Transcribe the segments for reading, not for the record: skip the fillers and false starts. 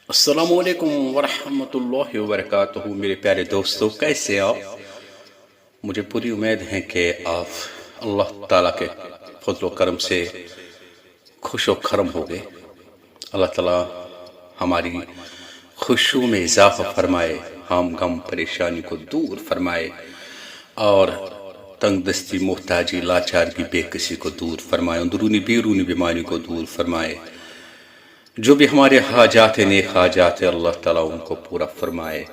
السلام علیکم ورحمۃ اللہ وبرکاتہ میرے پیارے دوستو، کیسے آپ؟ مجھے پوری امید ہے کہ آپ اللہ تعالیٰ کے فضل و کرم سے خوش و کرم ہو گئے۔ اللہ تعالیٰ ہماری خوشیوں میں اضافہ فرمائے، ہم غم پریشانی کو دور فرمائے اور تنگ دستی، محتاجی، لاچارگی، بے کسی کو دور فرمائے، اندرونی بیرونی بیماری کو دور فرمائے۔ جو بھی ہمارے حاجات نیک حاجات اللہ تعالیٰ ان کو پورا فرمائے،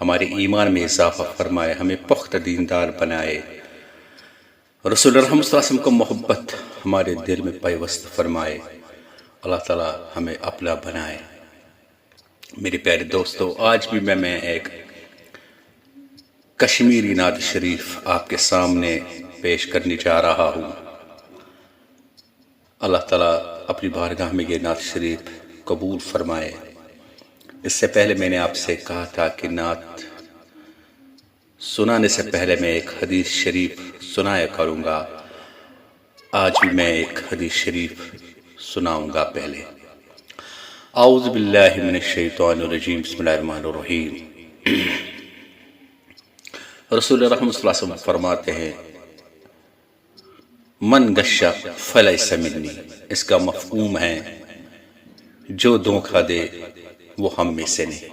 ہمارے ایمان میں اضافہ فرمائے، ہمیں پختہ دیندار بنائے، رسول اللہ صلی اللہ علیہ وسلم کو محبت ہمارے دل میں پیوست فرمائے، اللہ تعالیٰ ہمیں اپنا بنائے۔ میرے پیارے دوستو، آج بھی میں ایک کشمیری نعت شریف آپ کے سامنے پیش کرنے جا رہا ہوں۔ اللہ تعالیٰ اپنی بارگاہ میں یہ نعت شریف قبول فرمائے۔ اس سے پہلے میں نے آپ سے کہا تھا کہ نعت سنانے سے پہلے میں ایک حدیث شریف سنایا کروں گا۔ آج بھی میں ایک حدیث شریف سناؤں گا۔ پہلے اعوذ باللہ من الشیطان الرجیم، بسم اللہ الرحمن الرحیم۔ رسول اللہ صلی اللہ علیہ وسلم فرماتے ہیں، من غش فلیس منی، اس کا مفہوم ہے جو دھوکہ دے وہ ہم میں سے نہیں،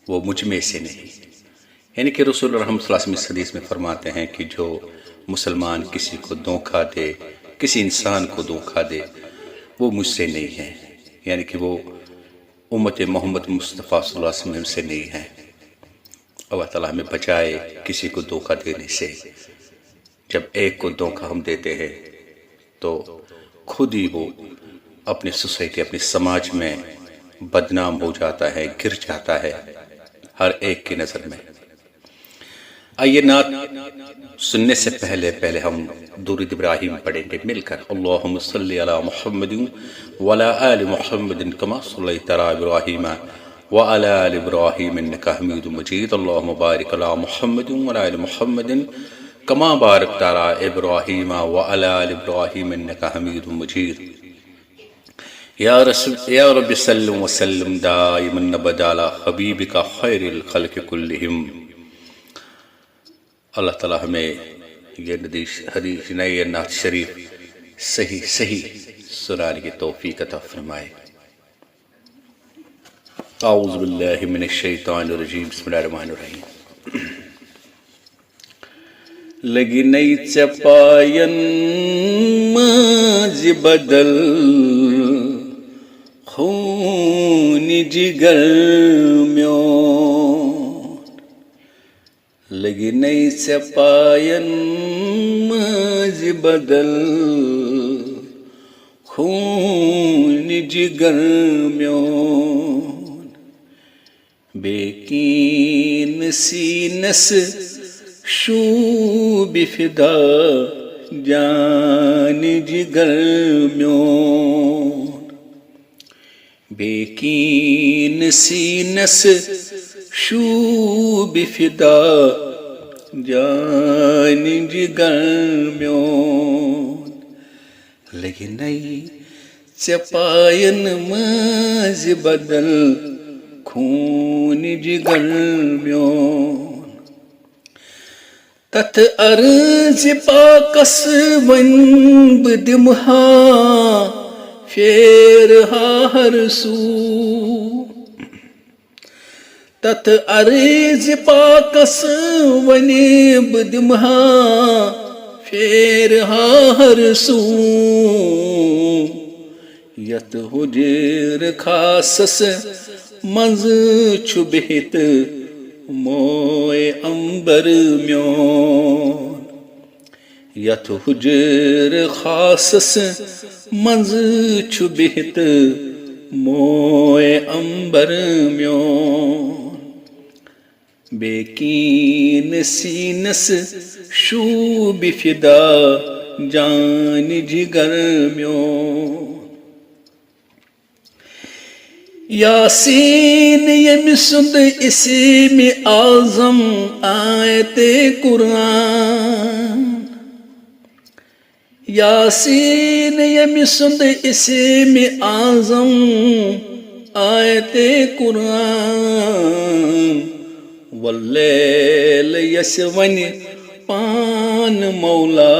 وہ مجھ میں سے نہیں۔ یعنی کہ رسول اللہ صلی اللہ علیہ وسلم اس حدیث میں فرماتے ہیں کہ جو مسلمان کسی کو دھوکہ دے، کسی انسان کو دھوکہ دے، وہ مجھ سے نہیں ہے، یعنی کہ وہ امت محمد مصطفیٰ صلی اللہ علیہ وسلم سے نہیں ہے۔ اللہ تعالیٰ ہمیں بچائے کسی کو دھوکہ دینے سے۔ جب ایک کو دھوکہ ہم دیتے ہیں تو خود ہی وہ اپنی سوسائٹی، اپنی سماج میں بدنام ہو جاتا ہے، گر جاتا ہے ہر ایک کی نظر میں۔ آئیے نعت سننے سے پہلے ہم درود ابراہیم پڑھیں گے مل کر۔ اللہم صلی علی محمد وعلی آل محمد کما صلیت علی ابراہیم وعلی آل ابراہیم انکا حمید مجید۔ اللہم بارک علی محمد وعلی آل محمد کما بارکت علی ابراہیم وعلی آل ابراہیم انکا حمید مجید۔ یا رب صلی وسلم دائما ابدا علی حبیبک خیر الخلق کلہم۔ اللہ تعالیٰ ہمیں یہ حدیث نئی نعت شریف صحیح سنانے کی توفیق عطا فرمائے۔ اعوذ باللہ من الشیطان الرجیم، بسم اللہ الرحمن الرحیم۔ لگی نئی چپائن ماز بدل، خون جگر میون، لگی نئی چپائن ماز بدل، خون جگر میون، بے کین سینس شوب فدا جان جگر میون، بے کین سینس شوب فدا جان جگر میون، لگی نئی چپائن ماز بدل، خون جگر میون، تتھ عرض پاکس ون بدمہا پھیرہا ہر سو، تتھ عرض پاکس ون بدمہا پھیرہا ہر سو، یت حجر خاصس منز چھ بہت موئے امبر میون، یت حجر خاصس منز چھ بہت موئے امبر میون، بے کین سینس شوب فدا جان جگر میون، یاسین یم سند اسم اعظم آیت قرآن، یاسین یم سند اسم اعظم آیت قرآن واللیل یسون پان مولا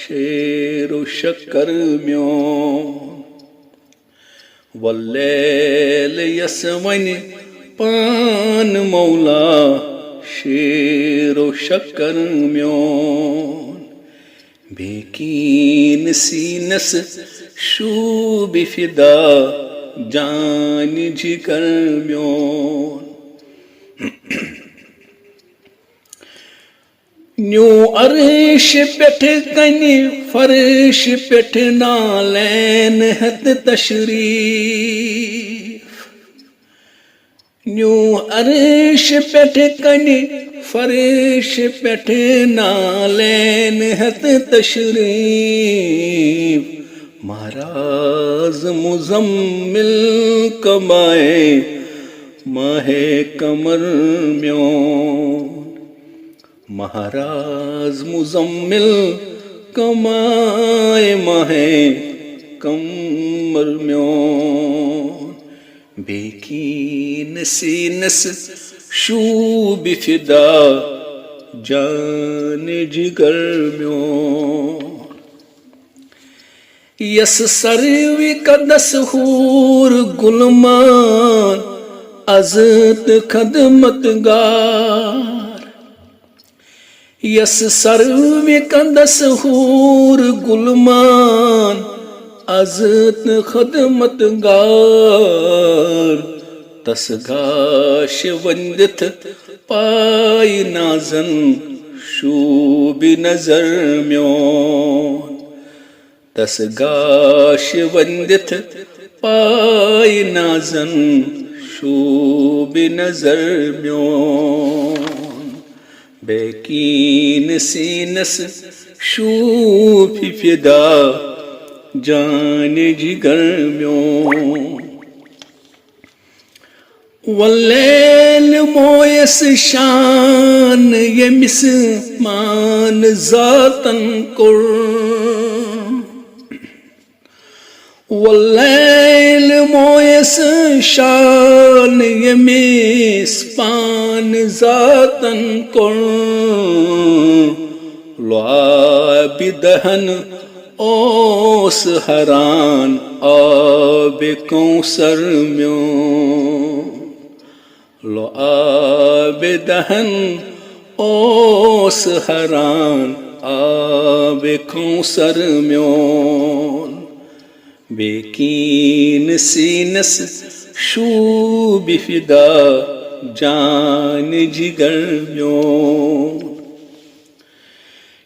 شیر و شکر میون واللیل یسون پان مولا شیر و شکر میون بیکین سینس شوب فدا جان جگر میون نیو عرش پٹھ کنی فرش پٹھ نالین ہت تشریف نیو عرش پٹھ کنی فرش پٹھ نالین ہت تشریف مہراز مزمل کمائے ماہ قمر میون مہراز مزمل کمائے ماہ قمر میون بیکین سینس شوب فدا جان جگر میون یس سروی قدس حور گلمان عزت خدمت گار یس سروی قدس حور گلمان عزت خدمت گار تس گاش وندت پائی نازن شوب نظر میون تس گاش وندت پائی نازن شوب نظر میون بیکین سینس شوب فدا جان جگر میون واللیل مویس شان یمس مان ذاتن کر واللیل مویس شان یمس پان ذاتن کر لعاب دہن اوس حران آب کوثر میون لعاب دہن اوس حران آب کوثر میون بیکین سینس شوب فدا جان جگر میون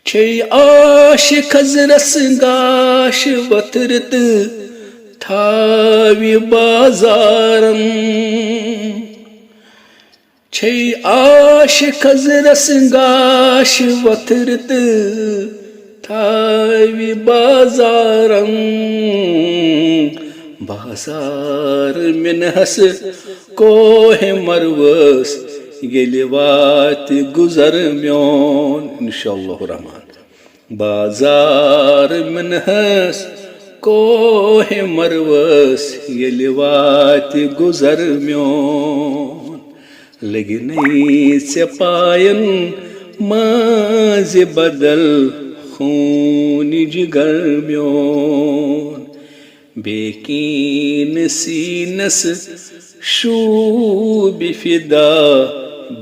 چھے عاشق حضرس گاش وطرت تھاوی بازارن چھے عاشق حضرس گاش وطرت تھاوی بازارن بازار منحس کوہ مروس ییٚلہِ واتہِ گُزر میون انشاءاللہ الرحمن بازار منحس کوہ مروس ییٚلہِ واتہِ گُزر میون لگنٕے ژےٚ پاین مازِ بدل خوٗن جگر میون بیکین سینس شوب فدا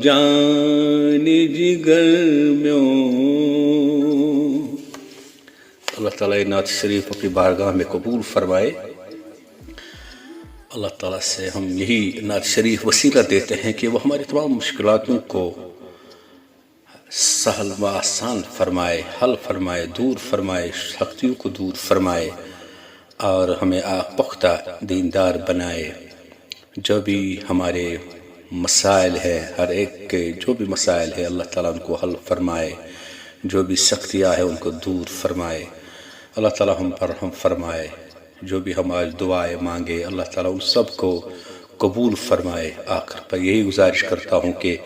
جان جگر میون اللہ تعالیٰ نعت شریف اپنی بارگاہ میں قبول فرمائے. اللہ تعالیٰ سے ہم یہی نعت شریف وسیلہ دیتے ہیں کہ وہ ہماری تمام مشکلاتوں کو سہل و آسان فرمائے، حل فرمائے، دور فرمائے، سختیوں کو دور فرمائے اور ہمیں پختہ دیندار بنائے. جو بھی ہمارے مسائل ہیں، ہر ایک کے جو بھی مسائل ہیں اللہ تعالیٰ ان کو حل فرمائے، جو بھی سختیاں ہیں ان کو دور فرمائے. اللہ تعالیٰ ہم پر رحم فرمائے. جو بھی ہماری دعائیں مانگے اللہ تعالیٰ ان سب کو قبول فرمائے. آخر پر یہی گزارش کرتا ہوں کہ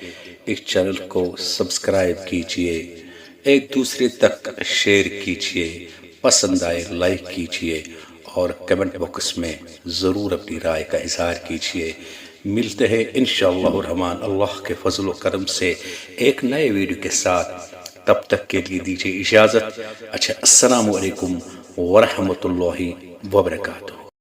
اس چینل کو سبسکرائب کیجئے، ایک دوسرے تک شیئر کیجئے، پسند آئے لائک کیجئے اور کمنٹ باکس میں ضرور اپنی رائے کا اظہار کیجیے۔ ملتے ہیں انشاءاللہ الرحمن اللہ کے فضل و کرم سے ایک نئے ویڈیو کے ساتھ، تب تک کے لیے دیجیے اجازت۔ اچھا، السلام علیکم ورحمۃ اللہ وبرکاتہ۔